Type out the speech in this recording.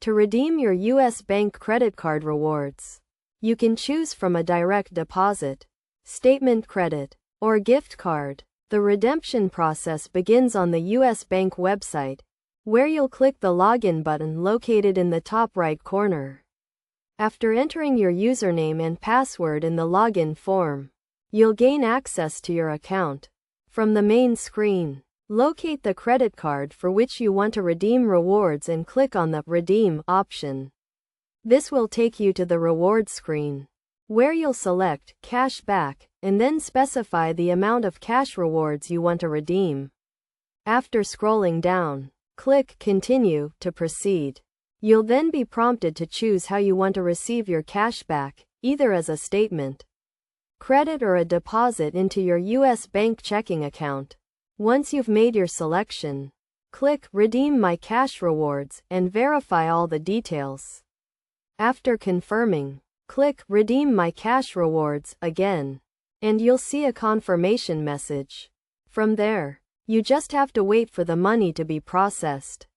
To redeem your U.S. Bank credit card rewards, you can choose from a direct deposit, statement credit, or gift card. The redemption process begins on the U.S. Bank website, where you'll click the login button located in the top right corner. After entering your username and password in the login form, you'll gain access to your account. From the main screen, locate the credit card for which you want to redeem rewards and click on the Redeem option. This will take you to the rewards screen, where you'll select Cash Back and then specify the amount of cash rewards you want to redeem. After scrolling down, click Continue to proceed. You'll then be prompted to choose how you want to receive your cash back, either as a statement, credit, or a deposit into your U.S. Bank checking account. Once you've made your selection, click Redeem My Cash Rewards and verify all the details. After confirming, click Redeem My Cash Rewards again, and you'll see a confirmation message. From there, you just have to wait for the money to be processed.